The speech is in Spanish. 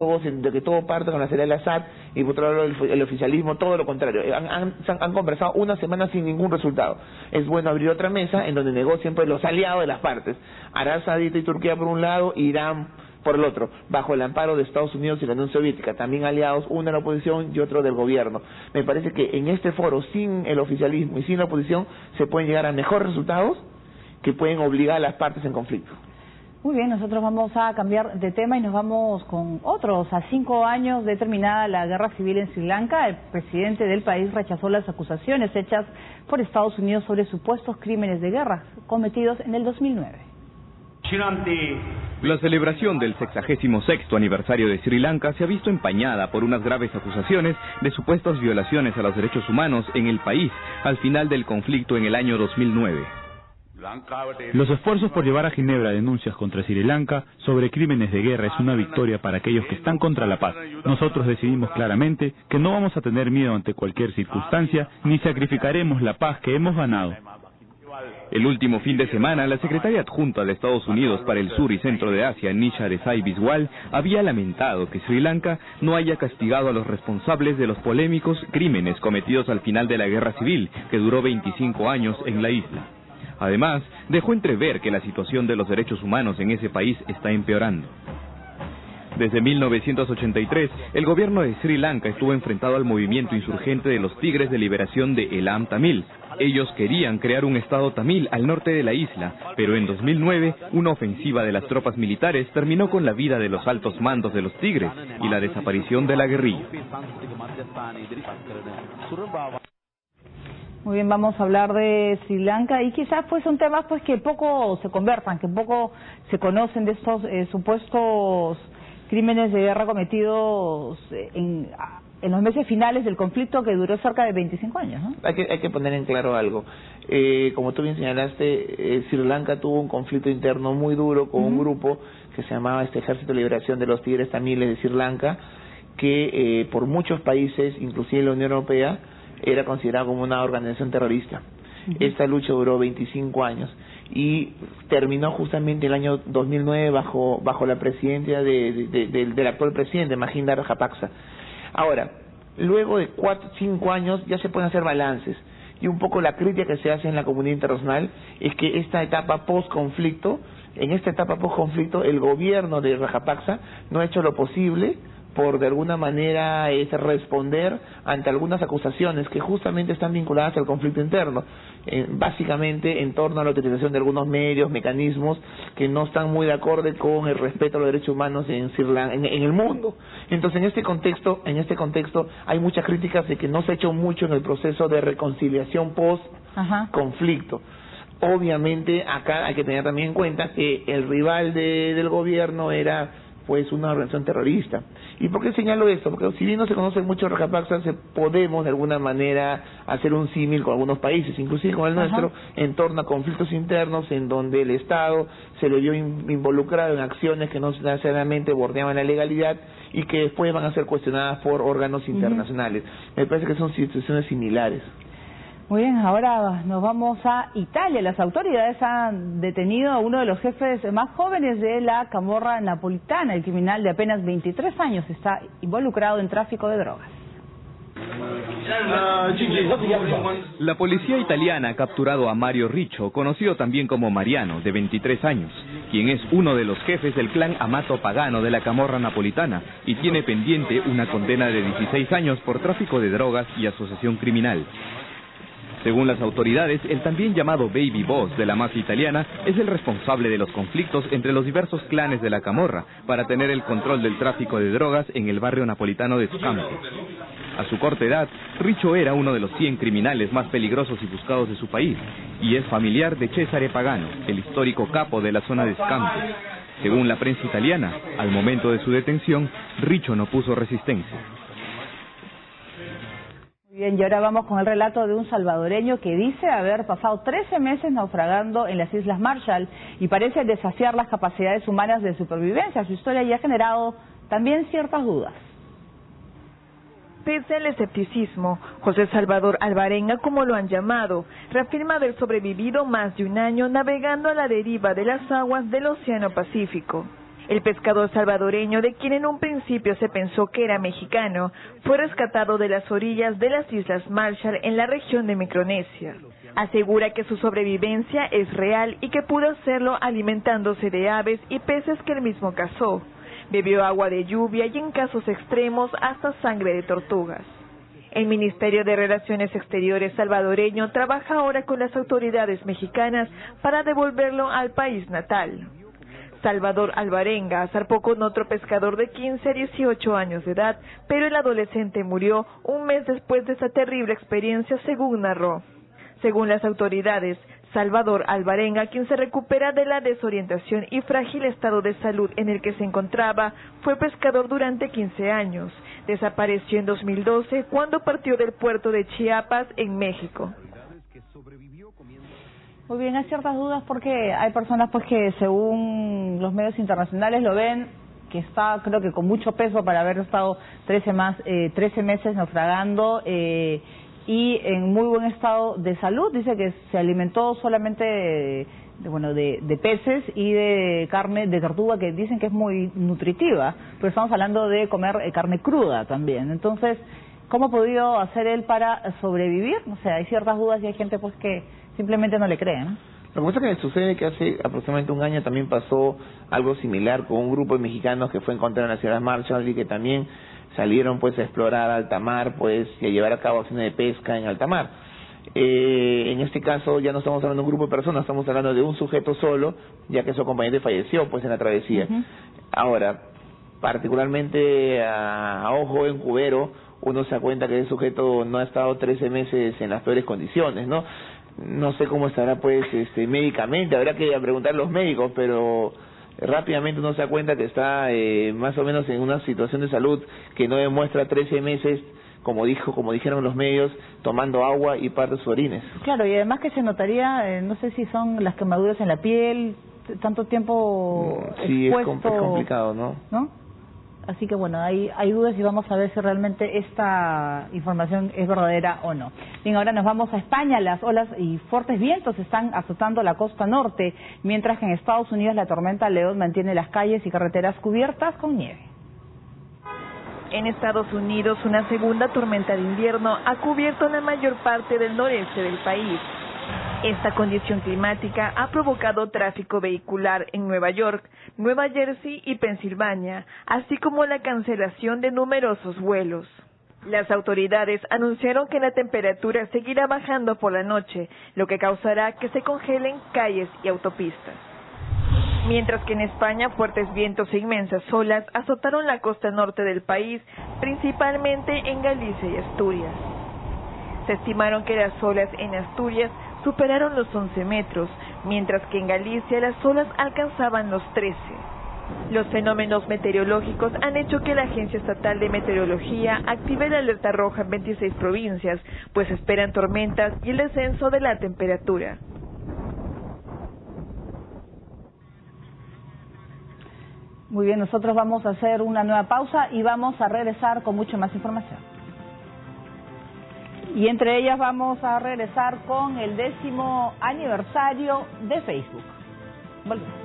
de que todo parte con la salida del Assad y por otro lado el oficialismo, todo lo contrario. Han conversado una semana sin ningún resultado. Es bueno abrir otra mesa en donde negocien pues los aliados de las partes. Arabia Saudita y Turquía por un lado, Irán por el otro, bajo el amparo de Estados Unidos y la Unión Soviética, también aliados, uno de la oposición y otro del gobierno. Me parece que en este foro, sin el oficialismo y sin la oposición, se pueden llegar a mejores resultados que pueden obligar a las partes en conflicto. Muy bien, nosotros vamos a cambiar de tema y nos vamos con otros. A 5 años de terminada la guerra civil en Sri Lanka, el presidente del país rechazó las acusaciones hechas por Estados Unidos sobre supuestos crímenes de guerra cometidos en el 2009. La celebración del 66º aniversario de Sri Lanka se ha visto empañada por unas graves acusaciones de supuestas violaciones a los derechos humanos en el país al final del conflicto en el año 2009. Los esfuerzos por llevar a Ginebra denuncias contra Sri Lanka sobre crímenes de guerra es una victoria para aquellos que están contra la paz. Nosotros decidimos claramente que no vamos a tener miedo ante cualquier circunstancia, ni sacrificaremos la paz que hemos ganado. El último fin de semana, la secretaria adjunta de Estados Unidos para el sur y centro de Asia, Nisha Desai Biswal, había lamentado que Sri Lanka no haya castigado a los responsables de los polémicos crímenes cometidos al final de la guerra civil, que duró 25 años en la isla. Además, dejó entrever que la situación de los derechos humanos en ese país está empeorando. Desde 1983, el gobierno de Sri Lanka estuvo enfrentado al movimiento insurgente de los Tigres de Liberación de Elam Tamil. Ellos querían crear un estado tamil al norte de la isla, pero en 2009, una ofensiva de las tropas militares terminó con la vida de los altos mandos de los Tigres y la desaparición de la guerrilla. Muy bien, vamos a hablar de Sri Lanka y quizás pues son temas pues que poco se conversan, que poco se conocen de estos supuestos crímenes de guerra cometidos en los meses finales del conflicto que duró cerca de 25 años, ¿no? Hay que poner en claro algo. Como tú bien señalaste, Sri Lanka tuvo un conflicto interno muy duro con un grupo que se llamaba Ejército de Liberación de los Tigres Tamiles de Sri Lanka, que por muchos países, inclusive la Unión Europea, era considerado como una organización terrorista. Esta lucha duró 25 años y terminó justamente el año 2009 bajo la presidencia del actual presidente, Mahinda Rajapaksa. Ahora, luego de 5 años ya se pueden hacer balances y un poco la crítica que se hace en la comunidad internacional es que esta etapa post-conflicto, el gobierno de Rajapaksa no ha hecho lo posible por de alguna manera responder ante algunas acusaciones que justamente están vinculadas al conflicto interno, básicamente en torno a la utilización de algunos medios, mecanismos que no están muy de acuerdo con el respeto a los derechos humanos en el mundo. Entonces en este contexto hay muchas críticas de que no se ha hecho mucho en el proceso de reconciliación post-conflicto. Obviamente acá hay que tener también en cuenta que el rival del gobierno era pues una organización terrorista. ¿Y por qué señalo esto? Porque si bien no se conoce mucho Rajapaksa, podemos de alguna manera hacer un símil con algunos países, inclusive con el nuestro, en torno a conflictos internos en donde el Estado se lo vio involucrado en acciones que no necesariamente bordeaban la legalidad y que después van a ser cuestionadas por órganos internacionales. Me parece que son situaciones similares. Muy bien, ahora nos vamos a Italia. Las autoridades han detenido a uno de los jefes más jóvenes de la camorra napolitana. El criminal de apenas 23 años está involucrado en tráfico de drogas. La policía italiana ha capturado a Mario Riccio, conocido también como Mariano, de 23 años, quien es uno de los jefes del clan Amato Pagano de la camorra napolitana y tiene pendiente una condena de 16 años por tráfico de drogas y asociación criminal. Según las autoridades, el también llamado Baby Boss de la mafia italiana es el responsable de los conflictos entre los diversos clanes de la camorra para tener el control del tráfico de drogas en el barrio napolitano de Scampo. A su corta edad, Riccio era uno de los 100 criminales más peligrosos y buscados de su país y es familiar de Cesare Pagano, el histórico capo de la zona de Scampo. Según la prensa italiana, al momento de su detención, Riccio no puso resistencia. Bien, y ahora vamos con el relato de un salvadoreño que dice haber pasado 13 meses naufragando en las Islas Marshall y parece desafiar las capacidades humanas de supervivencia. Su historia ya ha generado también ciertas dudas. Pese al escepticismo, José Salvador Alvarenga, como lo han llamado, reafirma haber sobrevivido más de un año navegando a la deriva de las aguas del Océano Pacífico. El pescador salvadoreño, de quien en un principio se pensó que era mexicano, fue rescatado de las orillas de las Islas Marshall en la región de Micronesia. Asegura que su sobrevivencia es real y que pudo hacerlo alimentándose de aves y peces que él mismo cazó. Bebió agua de lluvia y en casos extremos hasta sangre de tortugas. El Ministerio de Relaciones Exteriores salvadoreño trabaja ahora con las autoridades mexicanas para devolverlo al país natal. Salvador Alvarenga zarpó con otro pescador de 15 a 18 años de edad, pero el adolescente murió un mes después de esa terrible experiencia, según narró. Según las autoridades, Salvador Alvarenga, quien se recupera de la desorientación y frágil estado de salud en el que se encontraba, fue pescador durante 15 años. Desapareció en 2012 cuando partió del puerto de Chiapas, en México. Muy bien, hay ciertas dudas porque hay personas pues que según los medios internacionales lo ven que está, creo que con mucho peso para haber estado 13 meses naufragando y en muy buen estado de salud. Dice que se alimentó solamente de peces y de carne de tortuga, que dicen que es muy nutritiva, pero estamos hablando de comer carne cruda también. Entonces, ¿cómo ha podido hacer él para sobrevivir? O sea, hay ciertas dudas y hay gente pues que simplemente no le cree, ¿no? Lo que pasa es que sucede que hace aproximadamente un año también pasó algo similar con un grupo de mexicanos que fue encontrado en las Islas Marshall y que también salieron pues a explorar alta mar pues y a llevar a cabo acciones de pesca en alta mar. En este caso ya no estamos hablando de un grupo de personas, estamos hablando de un sujeto solo, ya que su acompañante falleció pues en la travesía. Ahora, particularmente a ojo en cubero, uno se da cuenta que ese sujeto no ha estado 13 meses en las peores condiciones, ¿no? No sé cómo estará pues médicamente, habrá que preguntar a los médicos, pero rápidamente uno se da cuenta que está más o menos en una situación de salud que no demuestra 13 meses, como dijeron los medios, tomando agua y parte de sus orines. Claro, y además que se notaría, no sé si son las quemaduras en la piel, tanto tiempo sí, expuesto, es complicado, ¿no? Así que bueno, hay dudas y vamos a ver si realmente esta información es verdadera o no. Bien, ahora nos vamos a España. Las olas y fuertes vientos están azotando la costa norte, mientras que en Estados Unidos la tormenta León mantiene las calles y carreteras cubiertas con nieve. En Estados Unidos, una segunda tormenta de invierno ha cubierto la mayor parte del noreste del país. Esta condición climática ha provocado tráfico vehicular en Nueva York, Nueva Jersey y Pensilvania, así como la cancelación de numerosos vuelos. Las autoridades anunciaron que la temperatura seguirá bajando por la noche, lo que causará que se congelen calles y autopistas. Mientras que en España fuertes vientos e inmensas olas azotaron la costa norte del país, principalmente en Galicia y Asturias. Se estimaron que las olas en Asturias superaron los 11 metros, mientras que en Galicia las olas alcanzaban los 13. Los fenómenos meteorológicos han hecho que la Agencia Estatal de Meteorología active la alerta roja en 26 provincias, pues esperan tormentas y el descenso de la temperatura. Muy bien, nosotros vamos a hacer una nueva pausa y vamos a regresar con mucha más información. Y entre ellas vamos a regresar con el 10º aniversario de Facebook. Volvemos.